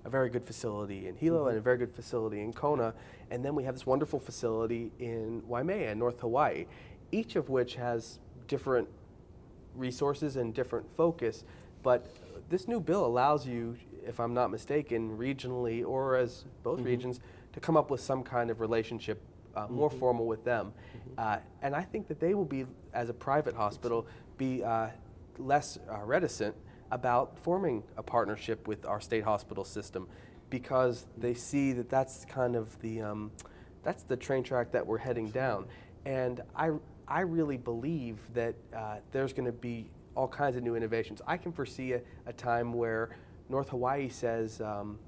a very good facility in Hilo and a very good facility in Kona, and then we have this wonderful facility in Waimea, North Hawaii, each of which has different resources and different focus, but this new bill allows you, if I'm not mistaken, regionally or as both regions, to come up with some kind of relationship more formal with them. And I think that they will be, as a private hospital, be less reticent about forming a partnership with our state hospital system, because they see that that's kind of the train track that we're heading down. And I really believe that there's going to be all kinds of new innovations. I can foresee a time where North Hawaii says,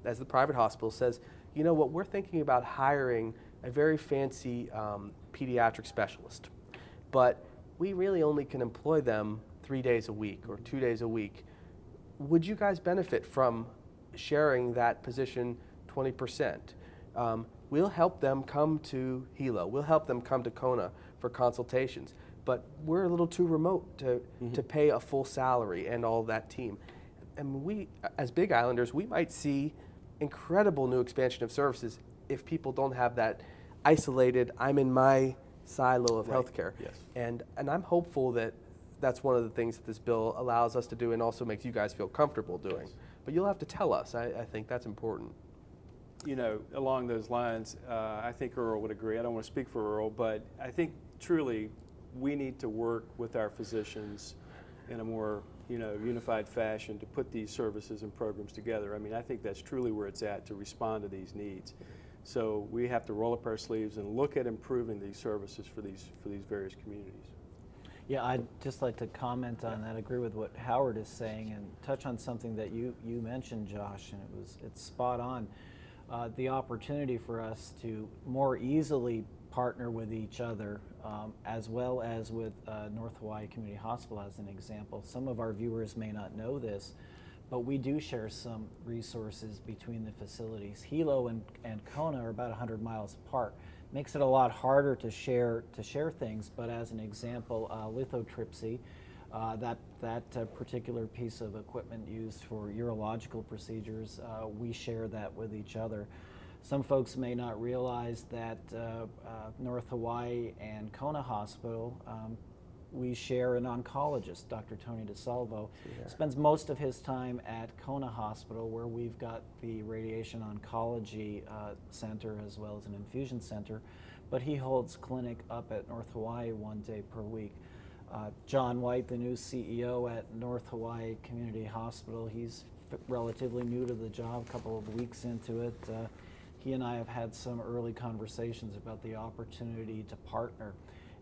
as the private hospital says, you know what, we're thinking about hiring a very fancy pediatric specialist, but we really only can employ them 3 days a week or 2 days a week. Would you guys benefit from sharing that position 20%? We'll help them come to Hilo. We'll help them come to Kona for consultations, but we're a little too remote to pay a full salary and all that team. And we, as Big Islanders, we might see incredible new expansion of services if people don't have that isolated, I'm in my silo of healthcare. Yes. And I'm hopeful that that's one of the things that this bill allows us to do and also makes you guys feel comfortable doing. Yes. But you'll have to tell us. I think that's important. You know, along those lines, I think Earl would agree. I don't want to speak for Earl, but I think truly we need to work with our physicians in a more, unified fashion to put these services and programs together. I mean, I think that's truly where it's at to respond to these needs. So we have to roll up our sleeves and look at improving these services for these various communities. Yeah, I'd just like to comment on that, agree with what Howard is saying, and touch on something that you mentioned, Josh, and it's spot on. The opportunity for us to more easily partner with each other, as well as with North Hawaii Community Hospital as an example. Some of our viewers may not know this, but we do share some resources between the facilities. Hilo and Kona are about 100 miles apart. Makes it a lot harder to share things, but as an example, lithotripsy, that particular piece of equipment used for urological procedures, we share that with each other. Some folks may not realize that North Hawaii and Kona Hospital, we share an oncologist, Dr. Tony DeSalvo, spends most of his time at Kona Hospital, where we've got the radiation oncology center as well as an infusion center, but he holds clinic up at North Hawaii 1 day per week. John White, the new CEO at North Hawaii Community Hospital, he's relatively new to the job, a couple of weeks into it. He and I have had some early conversations about the opportunity to partner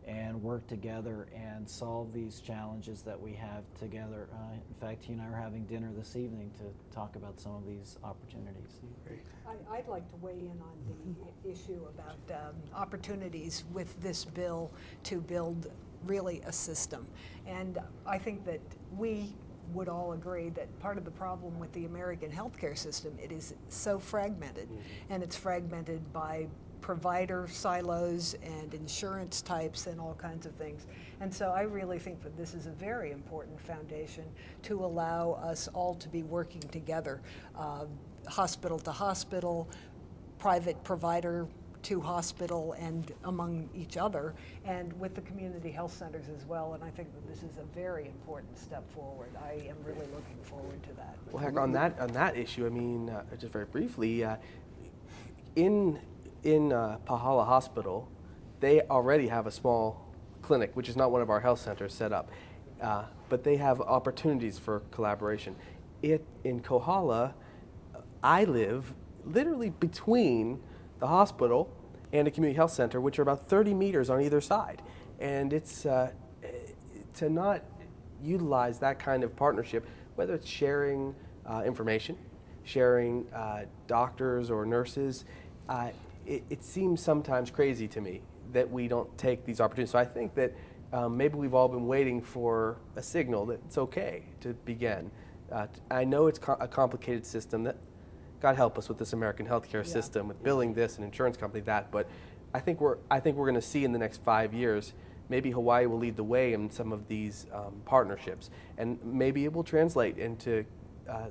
and work together and solve these challenges that we have together. In fact, he and I are having dinner this evening to talk about some of these opportunities. Great. I'd like to weigh in on the issue about opportunities with this bill to build really a system. And I think that we would all agree that part of the problem with the American healthcare system, it is so fragmented, and it's fragmented by provider silos and insurance types and all kinds of things. And so I really think that this is a very important foundation to allow us all to be working together, hospital to hospital, private provider to hospital, and among each other, and with the community health centers as well. And I think that this is a very important step forward. I am really looking forward to that. Well, heck, on that issue, I mean, just very briefly, in Pahala Hospital, they already have a small clinic, which is not one of our health centers set up, but they have opportunities for collaboration. In Kohala, I live literally between the hospital and a community health center, which are about 30 meters on either side. And it's to not utilize that kind of partnership, whether it's sharing information, sharing doctors or nurses, it seems sometimes crazy to me that we don't take these opportunities. So I think that maybe we've all been waiting for a signal that it's okay to begin. I know it's a complicated system. That God help us with this American healthcare system, with billing this and insurance company that. But I think we're going to see in the next 5 years, maybe Hawaii will lead the way in some of these partnerships, and maybe it will translate into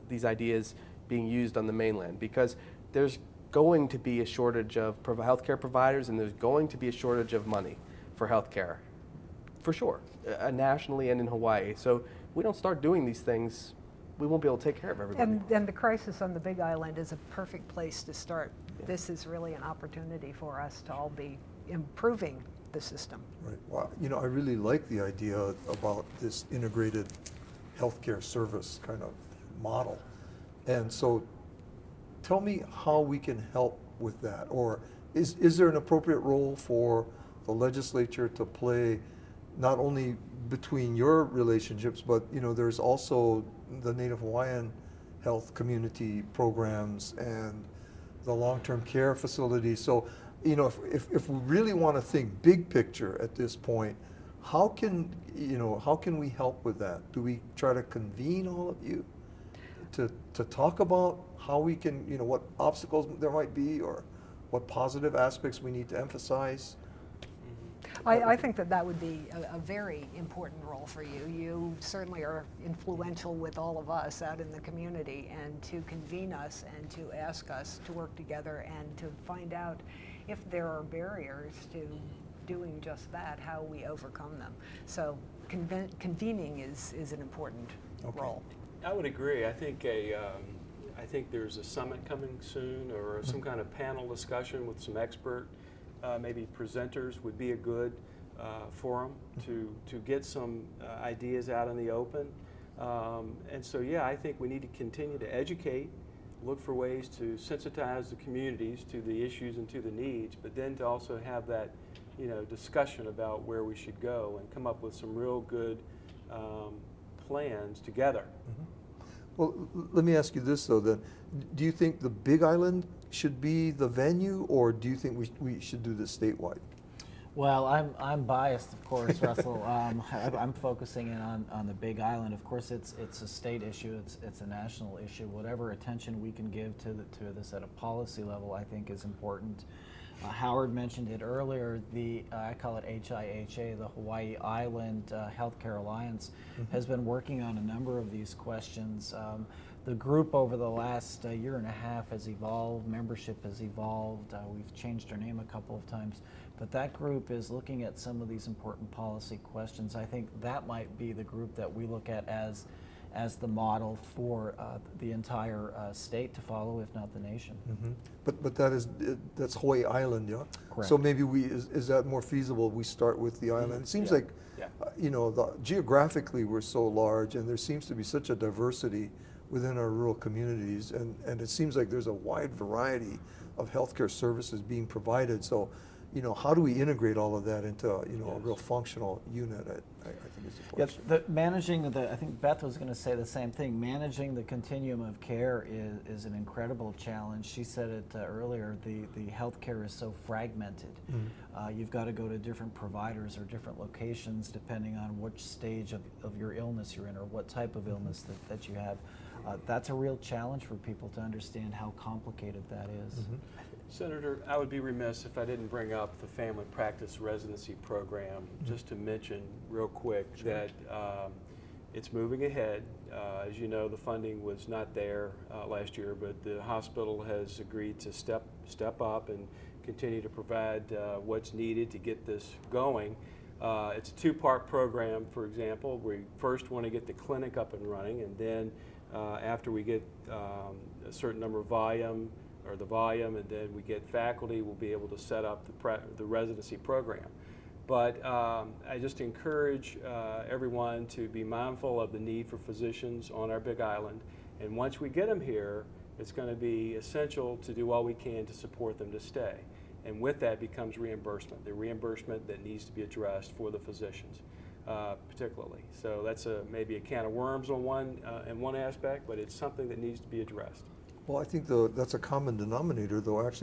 these ideas being used on the mainland, because there's going to be a shortage of healthcare providers, and there's going to be a shortage of money for healthcare, for sure, nationally and in Hawaii. So if we don't start doing these things, we won't be able to take care of everybody. And the crisis on the Big Island is a perfect place to start. Yeah. This is really an opportunity for us to all be improving the system. Right. Well, you know, I really like the idea about this integrated healthcare service kind of model. And so tell me how we can help with that, or is there an appropriate role for the legislature to play, not only between your relationships, but you know, there's also the Native Hawaiian health community programs and the long-term care facilities. So, you know, if we really want to think big picture at this point, how can we help with that? Do we try to convene all of you to talk about how we can, you know, what obstacles there might be, or what positive aspects we need to emphasize? I think that would be a very important role for you. You certainly are influential with all of us out in the community, and to convene us and to ask us to work together and to find out if there are barriers to doing just that, how we overcome them. So convening is an important role. I would agree. I think I think there's a summit coming soon, or some kind of panel discussion with some expert, maybe presenters would be a good forum to get some ideas out in the open. And so, yeah, I think we need to continue to educate, look for ways to sensitize the communities to the issues and to the needs, but then to also have that, you know, discussion about where we should go and come up with some real good plans together. Mm-hmm. Well, let me ask you this though, then. Do you think the Big Island should be the venue, or do you think we should do this statewide? Well, I'm biased, of course, Russell. I'm focusing in on the Big Island. Of course, it's a state issue. It's a national issue. Whatever attention we can give to this at a policy level, I think, is important. Howard mentioned it earlier. I call it HIHA, the Hawaii Island Healthcare Alliance, has been working on a number of these questions. The group over the last year and a half has evolved. Membership has evolved. We've changed our name a couple of times. But that group is looking at some of these important policy questions. I think that might be the group that we look at as the model for the entire state to follow, if not the nation. Mm-hmm. But that's Hawaii Island, yeah? Correct. So maybe is that more feasible? We start with the island. It seems like, you know, geographically we're so large, and there seems to be such a diversity within our rural communities, and it seems like there's a wide variety of healthcare services being provided. So, you know, how do we integrate all of that into, you know, a real functional unit? I think is the question. Yes, I think Beth was going to say the same thing. Managing the continuum of care is an incredible challenge. She said it earlier, the healthcare is so fragmented. Mm-hmm. You've got to go to different providers or different locations depending on which stage of your illness you're in, or what type of illness that you have. That's a real challenge for people to understand how complicated that is. Mm-hmm. Senator, I would be remiss if I didn't bring up the family practice residency program, just to mention real quick that it's moving ahead. As you know, the funding was not there last year, but the hospital has agreed to step up and continue to provide what's needed to get this going. It's a two-part program, for example. We first want to get the clinic up and running, and then after we get a certain number of volume, and then we get faculty, we'll be able to set up the residency program. But I just encourage everyone to be mindful of the need for physicians on our Big Island. And once we get them here, it's going to be essential to do all we can to support them to stay. And with that becomes reimbursement, the reimbursement that needs to be addressed for the physicians, particularly. So that's maybe a can of worms on one aspect, but it's something that needs to be addressed. Well, I think that's a common denominator, though, actually.